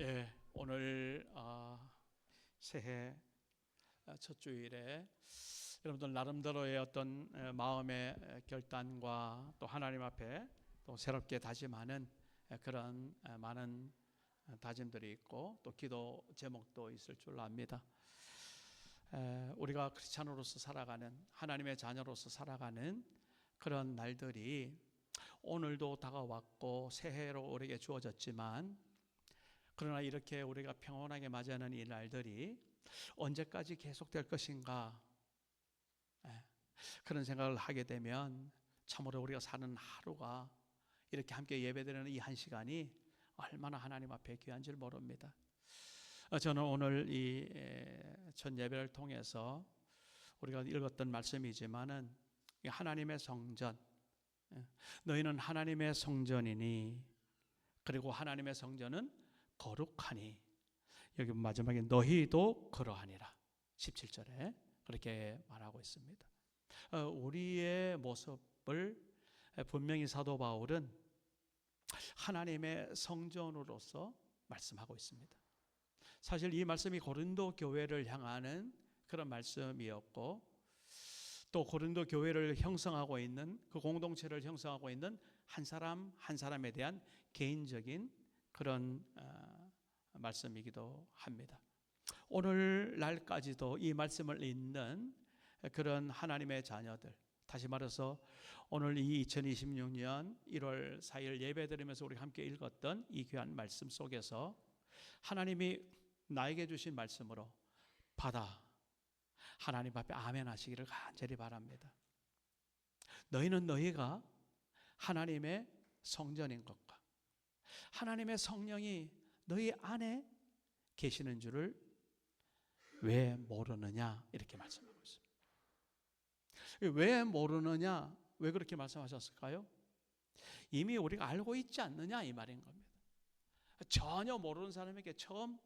예, 오늘 새해 첫 주일에 여러분들 나름대로의 어떤 마음의 결단과 또 하나님 앞에 또 새롭게 다짐하는 그런 많은 다짐들이 있고 또 기도 제목도 있을 줄 압니다. 우리가 크리스찬으로서 살아가는, 하나님의 자녀로서 살아가는 그런 날들이 오늘도 다가왔고 새해로 우리에게 주어졌지만, 그러나 이렇게 우리가 평온하게 맞이하는 이 날들이 언제까지 계속될 것인가, 그런 생각을 하게 되면 참으로 우리가 사는 하루가, 이렇게 함께 예배드리는 이 한 시간이 얼마나 하나님 앞에 귀한 줄 모릅니다. 저는 오늘 이 첫 예배를 통해서 우리가 읽었던 말씀이지만은 하나님의 성전, 너희는 하나님의 성전이니, 그리고 하나님의 성전은 거룩하니, 여기 마지막에 너희도 그러하니라 17절에 그렇게 말하고 있습니다. 우리의 모습을 분명히 사도 바울은 하나님의 성전으로서 말씀하고 있습니다. 사실 이 말씀이 고린도 교회를 향하는 그런 말씀이었고, 또 고린도 교회를 형성하고 있는, 그 공동체를 형성하고 있는 한 사람 한 사람에 대한 개인적인 그런 말씀이기도 합니다. 오늘날까지도 이 말씀을 읽는 그런 하나님의 자녀들, 다시 말해서 오늘 이 2026년 1월 4일 예배드리면서 우리 함께 읽었던 이 귀한 말씀 속에서 하나님이 나에게 주신 말씀으로 받아 하나님 앞에 아멘 하시기를 간절히 바랍니다. 너희는 너희가 하나님의 성전인 것과 하나님의 성령이 너희 안에 계시는 줄을 왜 모르느냐, 이렇게 말씀하고 있습니다. 왜 모르느냐, 왜 그렇게 말씀하셨을까요? 이미 우리가 알고 있지 않느냐, 이 말인 겁니다. 전혀 모르는 사람에게 처음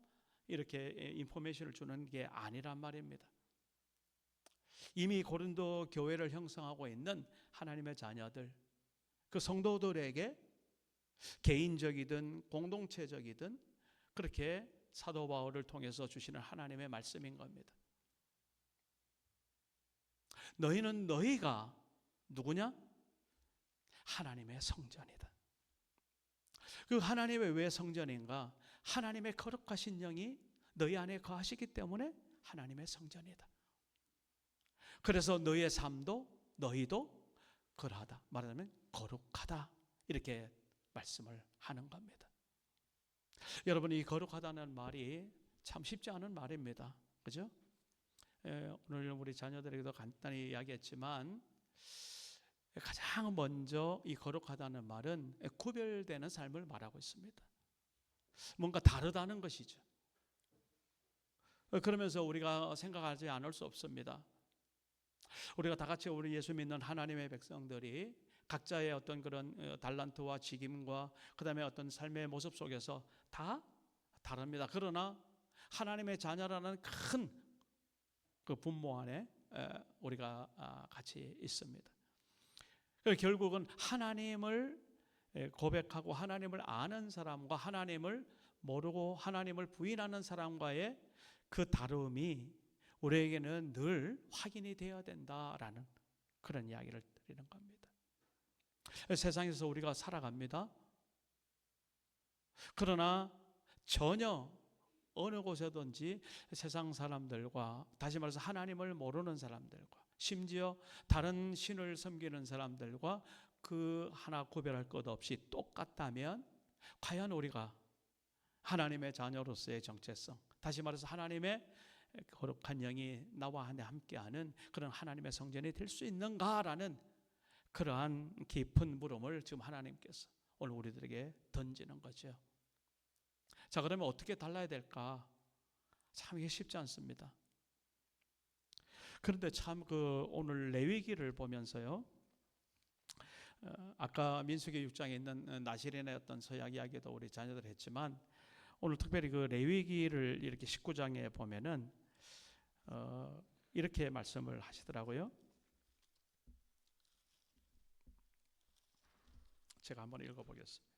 이렇게 인포메이션을 주는 게 아니란 말입니다. 이미 고린도 교회를 형성하고 있는 하나님의 자녀들, 그 성도들에게 개인적이든 공동체적이든 그렇게 사도 바울을 통해서 주시는 하나님의 말씀인 겁니다. 너희는 너희가 누구냐? 하나님의 성전이다. 그 하나님의 왜 성전인가? 하나님의 거룩하신 영이 너희 안에 거하시기 때문에 하나님의 성전이다. 그래서 너희의 삶도 너희도 그러하다, 말하자면 거룩하다, 이렇게 말씀을 하는 겁니다. 여러분, 이 거룩하다는 말이 참 쉽지 않은 말입니다. 그죠? 오늘 우리 자녀들에게도 간단히 이야기했지만, 가장 먼저 이 거룩하다는 말은 구별되는 삶을 말하고 있습니다. 뭔가 다르다는 것이죠. 그러면서 우리가 생각하지 않을 수 없습니다. 우리가 다 같이 우리 예수 믿는 하나님의 백성들이 각자의 어떤 그런 달란트와 직임과 그 다음에 어떤 삶의 모습 속에서 다 다릅니다. 그러나 하나님의 자녀라는 큰 그 분모 안에 우리가 같이 있습니다. 결국은 하나님을 고백하고 하나님을 아는 사람과 하나님을 모르고 하나님을 부인하는 사람과의 그 다름이 우리에게는 늘 확인이 되어야 된다라는 그런 이야기를 드리는 겁니다. 세상에서 우리가 살아갑니다. 그러나 전혀 어느 곳에든지 세상 사람들과, 다시 말해서 하나님을 모르는 사람들과, 심지어 다른 신을 섬기는 사람들과 그 하나 구별할 것 없이 똑같다면 과연 우리가 하나님의 자녀로서의 정체성, 다시 말해서 하나님의 거룩한 영이 나와 함께하는 그런 하나님의 성전이 될 수 있는가라는 그러한 깊은 물음을 지금 하나님께서 오늘 우리들에게 던지는 거죠. 자, 그러면 어떻게 달라야 될까? 참 이게 쉽지 않습니다. 그런데 참 오늘 레위기를 보면서요, 아까 민수기 6장에 있는 나실인의 어떤 서약 이야기도 우리 자녀들 했지만, 오늘 특별히 그 레위기를 이렇게 19장에 보면은 이렇게 말씀을 하시더라고요. 제가 한번 읽어보겠습니다.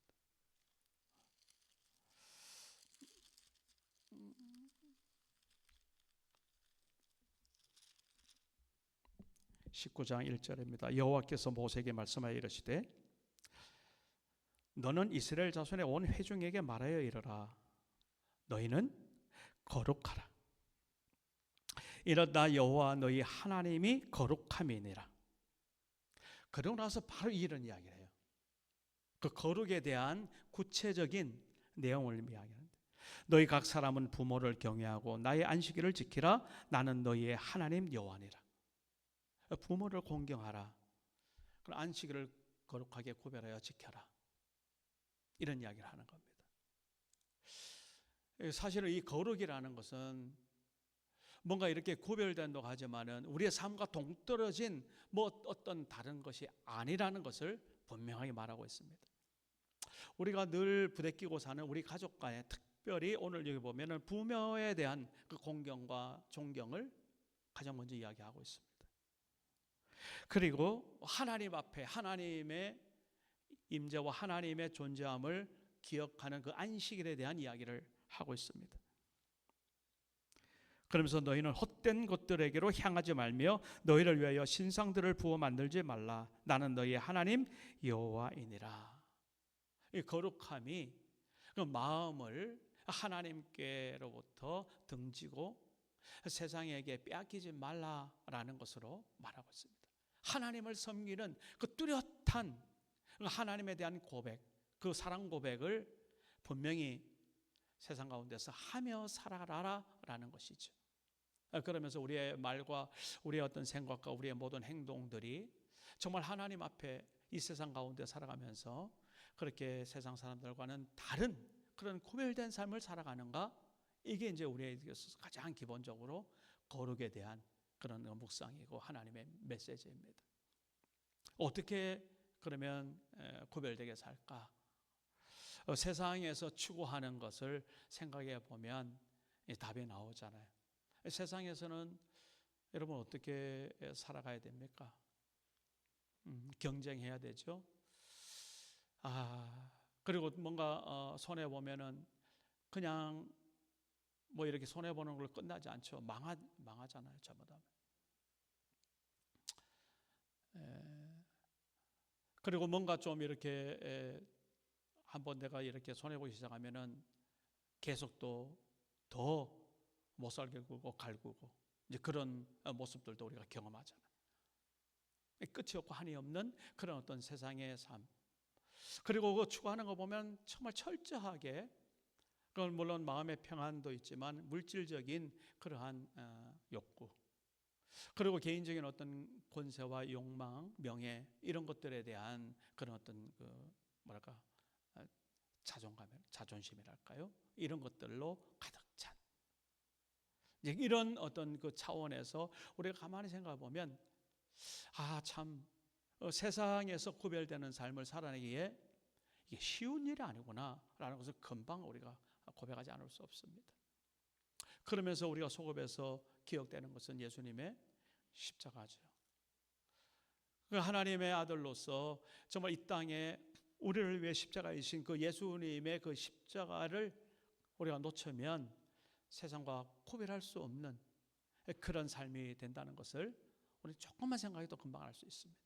19장 1절입니다. 여호와께서 모세에게 말씀하여 이르시되 너는 이스라엘 자손의 온 회중에게 말하여 이르라. 너희는 거룩하라. 이는 나 여호와 너희 하나님이 거룩함이니라. 그러고 나서 바로 이런 이야기를 해요. 그 거룩에 대한 구체적인 내용을 이야기하는데, 너희 각 사람은 부모를 경외하고 나의 안식일을 지키라. 나는 너희의 하나님 여호와니라. 부모를 공경하라. 그럼 안식일을 거룩하게 구별하여 지켜라. 이런 이야기를 하는 겁니다. 사실은 이 거룩이라는 것은 뭔가 이렇게 구별된다고 하지만은 우리의 삶과 동떨어진 어떤 다른 것이 아니라는 것을 분명하게 말하고 있습니다. 우리가 늘 부대끼고 사는 우리 가족 간에, 특별히 오늘 여기 보면은 부모에 대한 그 공경과 존경을 가장 먼저 이야기하고 있습니다. 그리고 하나님 앞에 하나님의 임재와 하나님의 존재함을 기억하는 그 안식일에 대한 이야기를 하고 있습니다. 그러면서 너희는 헛된 것들에게로 향하지 말며 너희를 위하여 신상들을 부어 만들지 말라. 나는 너희의 하나님 여호와이니라. 이 거룩함이 그 마음을 하나님께로부터 등지고 세상에게 빼앗기지 말라라는 것으로 말하고 있습니다. 하나님을 섬기는 그 뚜렷한 하나님에 대한 고백, 그 사랑 고백을 분명히 세상 가운데서 하며 살아라라는 것이죠. 그러면서 우리의 말과 우리의 어떤 생각과 우리의 모든 행동들이 정말 하나님 앞에 이 세상 가운데 살아가면서 그렇게 세상 사람들과는 다른 그런 구별된 삶을 살아가는가? 이게 이제 우리에게 있어서 가장 기본적으로 거룩에 대한 그런 묵상이고 하나님의 메시지입니다. 어떻게 그러면 구별되게 살까? 세상에서 추구하는 것을 생각해 보면 답이 나오잖아요. 세상에서는 여러분 어떻게 살아가야 됩니까? 경쟁해야 되죠. 그리고 뭔가 손해 보면은 그냥 이렇게 손해 보는 걸로 끝나지 않죠. 망하잖아요, 잘못하면. 그리고 뭔가 좀 이렇게 한번 내가 이렇게 손해 보기 시작하면은 계속 또 더 못 살게 굴고 갈구고 이제 그런 모습들도 우리가 경험하잖아요. 끝이 없고 한이 없는 그런 어떤 세상의 삶. 그리고 그 추구하는 거 보면 정말 철저하게, 그건 물론 마음의 평안도 있지만 물질적인 그러한 욕구, 그리고 개인적인 어떤 권세와 욕망, 명예 이런 것들에 대한 그런 어떤 자존심이랄까요? 이런 것들로 가득 찬 이런 어떤 그 차원에서 우리가 가만히 생각해 보면 참 세상에서 구별되는 삶을 살아내기에 이게 쉬운 일이 아니구나라는 것을 금방 우리가 고백하지 않을 수 없습니다. 그러면서 우리가 소급해서 기억되는 것은 예수님의 십자가죠. 그 하나님의 아들로서 정말 이 땅에 우리를 위해 십자가이신 그 예수님의 그 십자가를 우리가 놓치면 세상과 구별할 수 없는 그런 삶이 된다는 것을 우리 조금만 생각해도 금방 알 수 있습니다.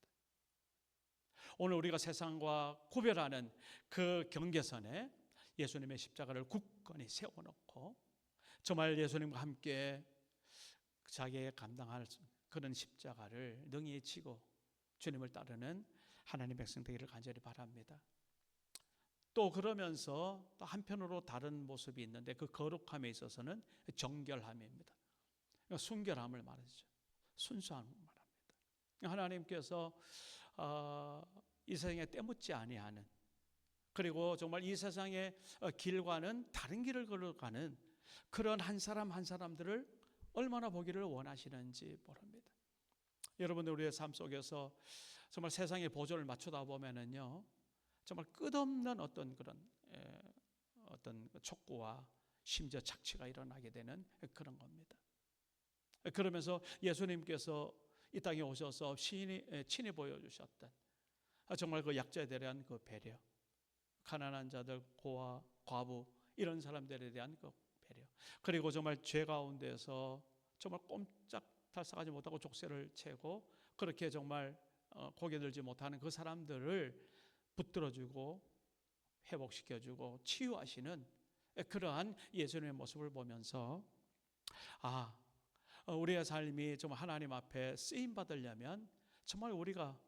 오늘 우리가 세상과 구별하는 그 경계선에 예수님의 십자가를 굳건히 세워놓고 정말 예수님과 함께 자기의 감당할 그런 십자가를 능히 지고 주님을 따르는 하나님의 백성 되기를 간절히 바랍니다. 또 그러면서 또 한편으로 다른 모습이 있는데 그 거룩함에 있어서는 정결함입니다. 그러니까 순결함을 말하죠. 순수함을 말합니다. 하나님께서 이 세상에 때묻지 아니하는, 그리고 정말 이 세상의 길과는 다른 길을 걸어가는 그런 한 사람 한 사람들을 얼마나 보기를 원하시는지 모릅니다. 여러분들 우리의 삶 속에서 정말 세상의 보조를 맞추다 보면은요, 정말 끝없는 어떤 그런 어떤 촉구와 심지어 착취가 일어나게 되는 그런 겁니다. 그러면서 예수님께서 이 땅에 오셔서 친히 보여주셨던 정말 그 약자들에 대한 그 배려, 가난한 자들, 고아, 과부 이런 사람들에 대한 그 배려, 그리고 정말 죄 가운데서 정말 꼼짝달싹하지 못하고 족쇄를 채고 그렇게 정말 고개 들지 못하는 그 사람들을 붙들어주고 회복시켜주고 치유하시는 그러한 예수님의 모습을 보면서 우리의 삶이 정말 하나님 앞에 쓰임 받으려면 정말 우리가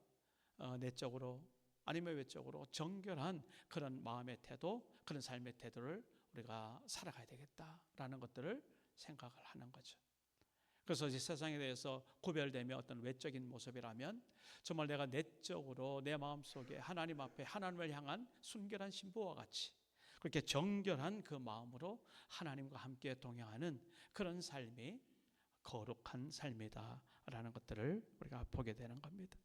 내적으로 아니면 외적으로 정결한 그런 마음의 태도, 그런 삶의 태도를 우리가 살아가야 되겠다라는 것들을 생각을 하는 거죠. 그래서 이 세상에 대해서 구별되며 어떤 외적인 모습이라면 정말 내가 내적으로 내 마음속에 하나님 앞에 하나님을 향한 순결한 신부와 같이 그렇게 정결한 그 마음으로 하나님과 함께 동행하는 그런 삶이 거룩한 삶이다라는 것들을 우리가 보게 되는 겁니다.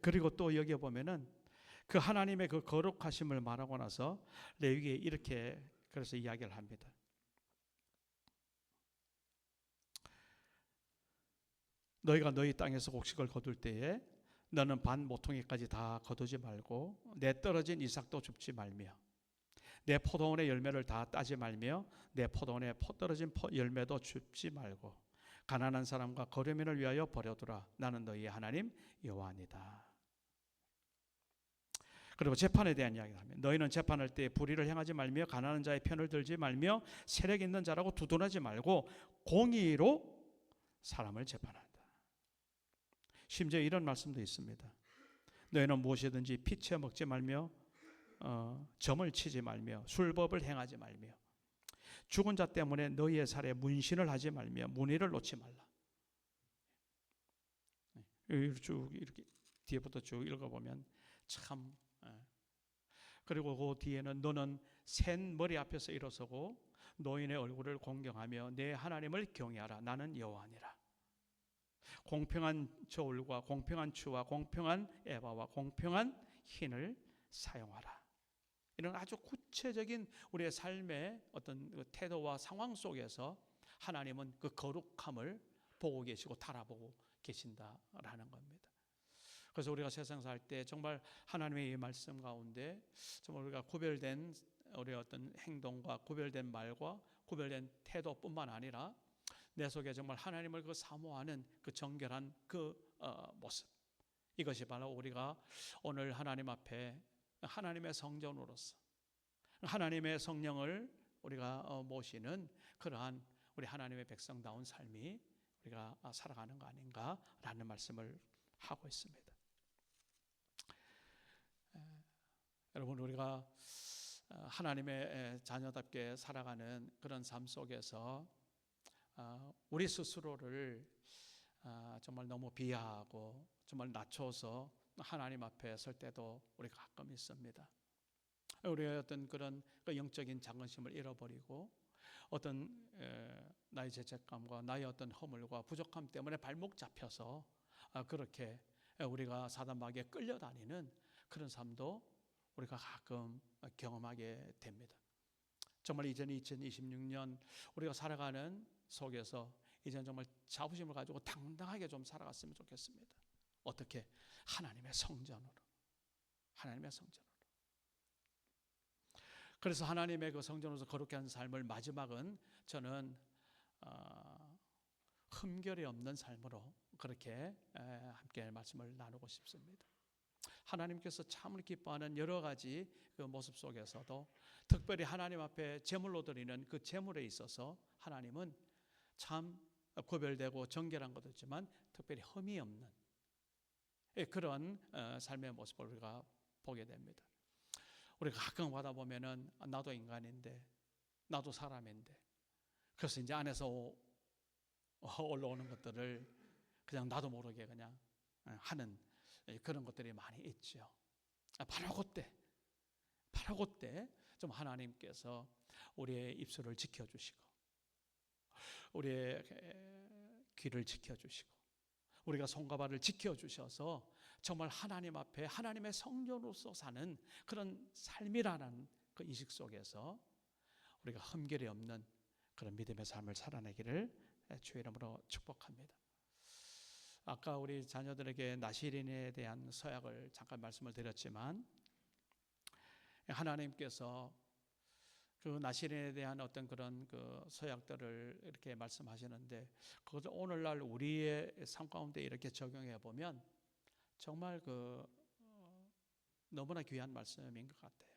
그리고 또 여기에 보면은 그 하나님의 그 거룩하심을 말하고 나서 레위기에 이렇게 그래서 이야기를 합니다. 너희가 너희 땅에서 곡식을 거둘 때에 너는 반 모퉁이까지 다 거두지 말고 내 떨어진 이삭도 줍지 말며 내 포도원의 열매를 다 따지 말며 내 포도원에 떨어진 열매도 줍지 말고 가난한 사람과 거류민을 위하여 버려두라. 나는 너희의 하나님 여호와니다. 그리고 재판에 대한 이야기를 하면 너희는 재판할 때 불의를 행하지 말며 가난한 자의 편을 들지 말며 세력 있는 자라고 두둔하지 말고 공의로 사람을 재판한다. 심지어 이런 말씀도 있습니다. 너희는 무엇이든지 피채 먹지 말며 점을 치지 말며 술법을 행하지 말며 죽은 자 때문에 너희의 살에 문신을 하지 말며 문의를 놓지 말라. 쭉 이렇게 뒤에부터 쭉 읽어보면 참. 그리고 그 뒤에는 너는 센 머리 앞에서 일어서고 노인의 얼굴을 공경하며 내 하나님을 경외하라. 나는 여호와니라. 공평한 저울과 공평한 추와 공평한 에바와 공평한 흰을 사용하라. 이런 아주 구체적인 우리의 삶의 어떤 태도와 상황 속에서 하나님은 그 거룩함을 보고 계시고 달아보고 계신다라는 겁니다. 그래서 우리가 세상 살 때 정말 하나님의 이 말씀 가운데 정말 우리가 구별된 우리의 어떤 행동과 구별된 말과 구별된 태도뿐만 아니라 내 속에 정말 하나님을 그 사모하는 그 정결한 그 모습, 이것이 바로 우리가 오늘 하나님 앞에 하나님의 성전으로서 하나님의 성령을 우리가 모시는 그러한 우리 하나님의 백성다운 삶이 우리가 살아가는 거 아닌가라는 말씀을 하고 있습니다. 여러분, 우리가 하나님의 자녀답게 살아가는 그런 삶 속에서 우리 스스로를 정말 너무 비하하고 정말 낮춰서 하나님 앞에 설 때도 우리가 가끔 있습니다. 우리의 어떤 그런 영적인 자긍심을 잃어버리고 어떤 나의 죄책감과 나의 어떤 허물과 부족함 때문에 발목 잡혀서 그렇게 우리가 사단마귀에 끌려다니는 그런 삶도 우리가 가끔 경험하게 됩니다. 정말 이제는 2026년 우리가 살아가는 속에서 이제는 정말 자부심을 가지고 당당하게 좀 살아갔으면 좋겠습니다. 어떻게? 하나님의 성전으로. 하나님의 성전으로. 그래서 하나님의 그 성전으로서 거룩게 하는 삶을 마지막은 저는 흠결이 없는 삶으로 그렇게 함께 말씀을 나누고 싶습니다. 하나님께서 참으로 기뻐하는 여러 가지 그 모습 속에서도 특별히 하나님 앞에 제물로 드리는 그 제물에 있어서 하나님은 참 구별되고 정결한 것도 있지만 특별히 흠이 없는 그런 삶의 모습을 우리가 보게 됩니다. 우리가 가끔 가다 보면은 나도 인간인데 나도 사람인데 그래서 이제 안에서 올라오는 것들을 그냥 나도 모르게 그냥 하는 그런 것들이 많이 있죠. 바로 그때 좀 하나님께서 우리의 입술을 지켜주시고 우리의 귀를 지켜주시고 우리가 손과 발을 지켜주셔서 정말 하나님 앞에 하나님의 성전으로서 사는 그런 삶이라는 그 인식 속에서 우리가 흠결이 없는 그런 믿음의 삶을 살아내기를 주의 이름으로 축복합니다. 아까 우리 자녀들에게 나실인에 대한 서약을 잠깐 말씀을 드렸지만 하나님께서 그 나시린에 대한 어떤 그런 그 서약들을 이렇게 말씀하시는데 그것을 오늘날 우리의 삶 가운데 이렇게 적용해 보면 정말 너무나 귀한 말씀인 것 같아요.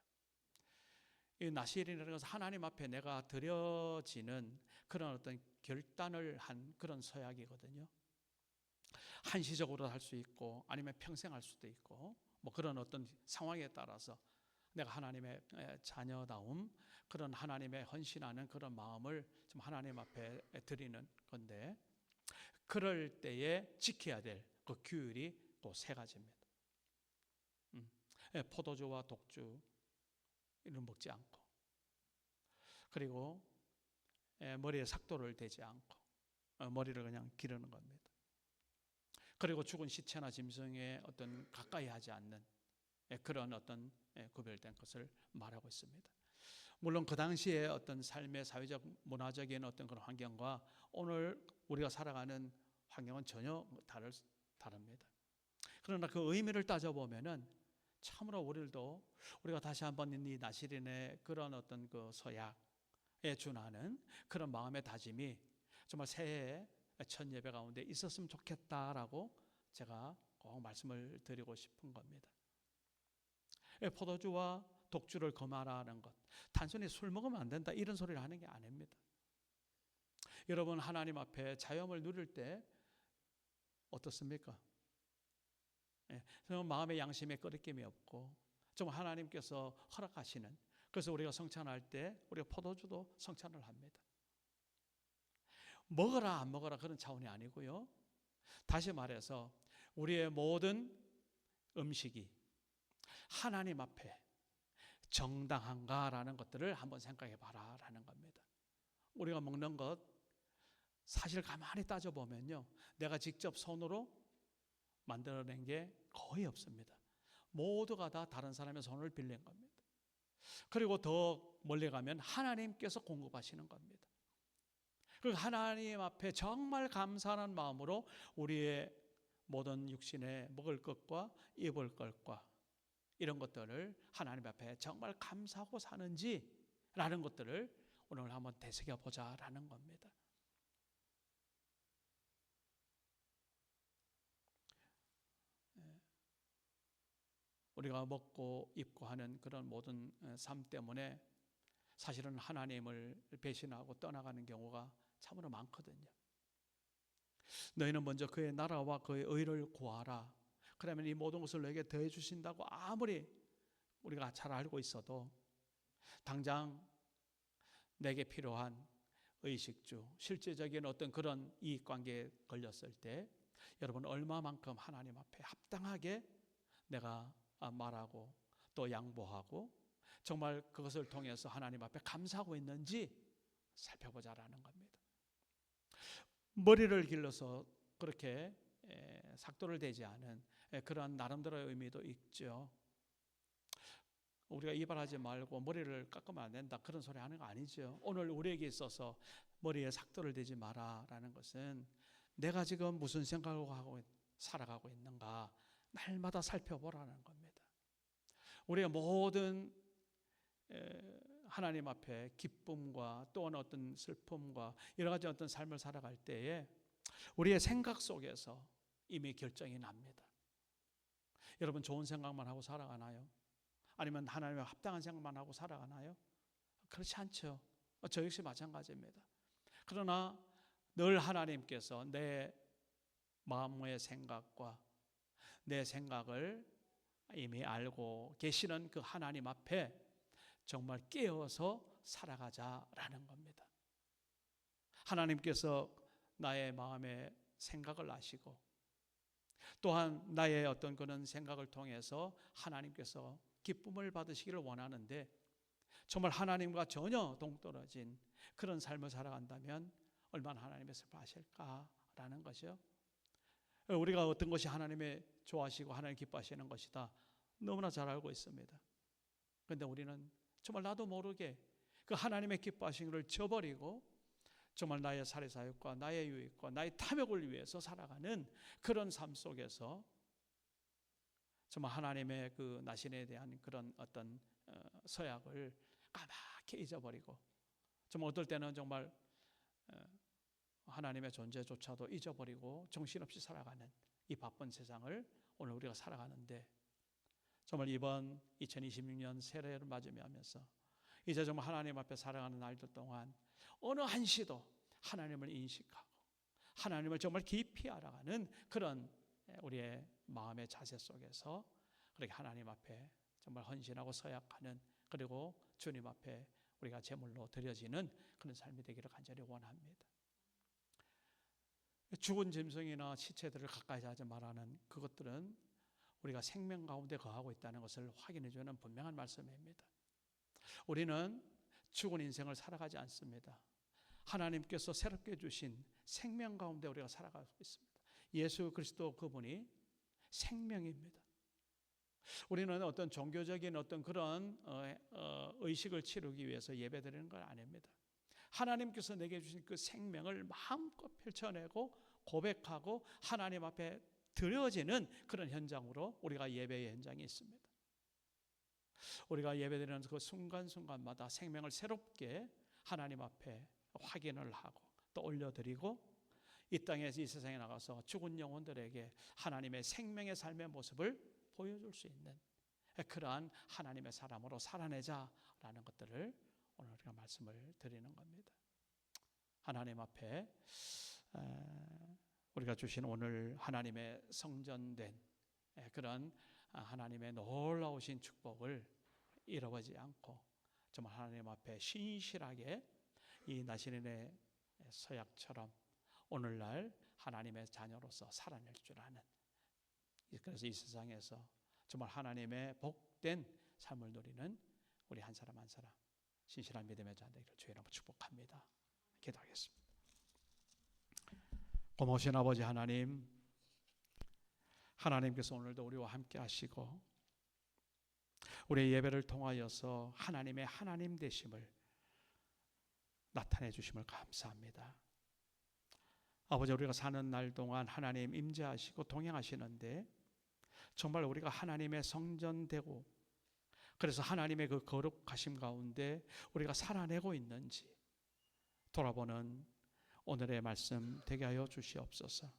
이 나시린이라는 것은 하나님 앞에 내가 드려지는 그런 어떤 결단을 한 그런 서약이거든요. 한시적으로 할 수 있고 아니면 평생 할 수도 있고 뭐 그런 어떤 상황에 따라서 내가 하나님의 자녀다움, 그런 하나님의 헌신하는 그런 마음을 좀 하나님 앞에 드리는 건데, 그럴 때에 지켜야 될 그 규율이 또 세 가지입니다. 포도주와 독주 이런 먹지 않고, 그리고 머리에 삭도를 대지 않고 머리를 그냥 기르는 겁니다. 그리고 죽은 시체나 짐승에 어떤 가까이 하지 않는 그런 어떤 구별된 것을 말하고 있습니다. 물론 그 당시에 어떤 삶의 사회적 문화적인 어떤 그런 환경과 오늘 우리가 살아가는 환경은 전혀 다릅니다. 그러나 그 의미를 따져보면은 참으로 우리가 다시 한번 이 나시린의 그런 어떤 그 서약에 준하는 그런 마음의 다짐이 정말 새해 첫 예배 가운데 있었으면 좋겠다라고 제가 꼭 말씀을 드리고 싶은 겁니다. 포도주와 독주를 금하라는 것, 단순히 술 먹으면 안 된다 이런 소리를 하는 게 아닙니다. 여러분, 하나님 앞에 자유함을 누릴 때 어떻습니까? 마음의 양심에 꺼리낌이 없고 정말 하나님께서 허락하시는, 그래서 우리가 성찬할 때 우리가 포도주도 성찬을 합니다. 먹어라 안 먹어라 그런 차원이 아니고요. 다시 말해서 우리의 모든 음식이 하나님 앞에 정당한가라는 것들을 한번 생각해 봐라라는 겁니다. 우리가 먹는 것 사실 가만히 따져보면요, 내가 직접 손으로 만들어낸 게 거의 없습니다. 모두가 다 다른 사람의 손을 빌린 겁니다. 그리고 더 멀리 가면 하나님께서 공급하시는 겁니다. 그 하나님 앞에 정말 감사하는 마음으로 우리의 모든 육신에 먹을 것과 입을 것과 이런 것들을 하나님 앞에 정말 감사하고 사는지라는 것들을 오늘 한번 되새겨보자라는 겁니다. 우리가 먹고 입고 하는 그런 모든 삶 때문에 사실은 하나님을 배신하고 떠나가는 경우가 참으로 많거든요. 너희는 먼저 그의 나라와 그의 의를 구하라. 그러면 이 모든 것을 너에게 더해 주신다고 아무리 우리가 잘 알고 있어도 당장 내게 필요한 의식주, 실제적인 어떤 그런 이익관계에 걸렸을 때 여러분 얼마만큼 하나님 앞에 합당하게 내가 말하고 또 양보하고 정말 그것을 통해서 하나님 앞에 감사하고 있는지 살펴보자라는 겁니다. 머리를 길러서 그렇게 삭도를 대지 않은 그런 나름대로의 의미도 있죠. 우리가 이발하지 말고 머리를 깎으면 안 된다 그런 소리 하는 거 아니죠. 오늘 우리에게 있어서 머리에 삭도를 대지 마라라는 것은 내가 지금 무슨 생각을 하고 살아가고 있는가 날마다 살펴보라는 겁니다. 우리가 모든 하나님 앞에 기쁨과 또한 어떤 슬픔과 여러 가지 어떤 삶을 살아갈 때에 우리의 생각 속에서 이미 결정이 납니다. 여러분, 좋은 생각만 하고 살아가나요? 아니면 하나님의 합당한 생각만 하고 살아가나요? 그렇지 않죠. 저 역시 마찬가지입니다. 그러나 늘 하나님께서 내 마음의 생각과 내 생각을 이미 알고 계시는 그 하나님 앞에 정말 깨어서 살아가자라는 겁니다. 하나님께서 나의 마음의 생각을 아시고 또한 나의 어떤 그런 생각을 통해서 하나님께서 기쁨을 받으시기를 원하는데 정말 하나님과 전혀 동떨어진 그런 삶을 살아간다면 얼마나 하나님의 슬퍼하실까라는 것이요. 우리가 어떤 것이 하나님의 좋아하시고 하나님 기뻐하시는 것이다 너무나 잘 알고 있습니다. 그런데 우리는 정말 나도 모르게 그 하나님의 기뻐하신 것을 저버리고 정말 나의 사리사욕과 나의 유익과 나의 탐욕을 위해서 살아가는 그런 삶 속에서 정말 하나님의 그 나신에 대한 그런 어떤 서약을 까맣게 그렇게 잊어버리고 좀 어떨 때는 정말 하나님의 존재조차도 잊어버리고 정신없이 살아가는 이 바쁜 세상을 오늘 우리가 살아가는데, 정말 이번 2026년 새해를 맞이하면서 이제 정말 하나님 앞에 살아가는 날들 동안 어느 한시도 하나님을 인식하고 하나님을 정말 깊이 알아가는 그런 우리의 마음의 자세 속에서 그렇게 하나님 앞에 정말 헌신하고 서약하는, 그리고 주님 앞에 우리가 제물로 드려지는 그런 삶이 되기를 간절히 원합니다. 죽은 짐승이나 시체들을 가까이 하지 말라는 그것들은 우리가 생명 가운데 거하고 있다는 것을 확인해 주는 분명한 말씀입니다. 우리는 죽은 인생을 살아가지 않습니다. 하나님께서 새롭게 주신 생명 가운데 우리가 살아가고 있습니다. 예수 그리스도 그분이 생명입니다. 우리는 어떤 종교적인 어떤 그런 의식을 치르기 위해서 예배드리는 건 아닙니다. 하나님께서 내게 주신 그 생명을 마음껏 펼쳐내고 고백하고 하나님 앞에 드려지는 그런 현장으로 우리가 예배의 현장이 있습니다. 우리가 예배드리는 그 순간순간마다 생명을 새롭게 하나님 앞에 확인을 하고 또 올려드리고, 이 땅에서 이 세상에 나가서 죽은 영혼들에게 하나님의 생명의 삶의 모습을 보여줄 수 있는 그러한 하나님의 사람으로 살아내자라는 것들을 오늘 우리가 말씀을 드리는 겁니다. 하나님 앞에 우리가 주신 오늘 하나님의 성전된 그런 하나님의 놀라우신 축복을 잃어버리지 않고 정말 하나님 앞에 신실하게 이 나시린의 서약처럼 오늘날 하나님의 자녀로서 살아낼 줄 아는, 그래서 이 세상에서 정말 하나님의 복된 삶을 누리는 우리 한 사람 한 사람 신실한 믿음의 자들 되기를 주의 이름으로 축복합니다. 기도하겠습니다. 고마우신 아버지 하나님, 하나님께서 오늘도 우리와 함께 하시고 우리의 예배를 통하여서 하나님의 하나님 되심을 나타내 주심을 감사합니다. 아버지, 우리가 사는 날 동안 하나님 임재하시고 동행하시는데 정말 우리가 하나님의 성전되고 그래서 하나님의 그 거룩하심 가운데 우리가 살아내고 있는지 돌아보는 오늘의 말씀 되게 하여 주시옵소서.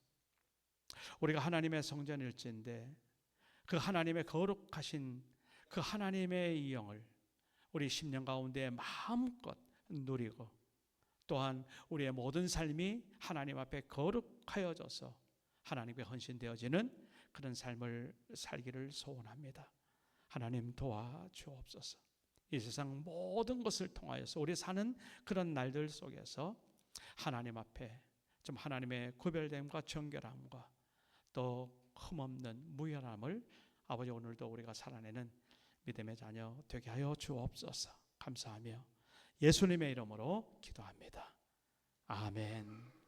우리가 하나님의 성전일진데 그 하나님의 거룩하신 그 하나님의 이 영을 우리 심령 가운데 마음껏 누리고 또한 우리의 모든 삶이 하나님 앞에 거룩하여져서 하나님께 헌신되어지는 그런 삶을 살기를 소원합니다. 하나님 도와주옵소서. 이 세상 모든 것을 통하여서 우리 사는 그런 날들 속에서 하나님 앞에 좀 하나님의 구별됨과 정결함과 또 흠없는 무혈함을 아버지 오늘도 우리가 살아내는 믿음의 자녀 되게 하여 주옵소서. 감사하며 예수님의 이름으로 기도합니다. 아멘.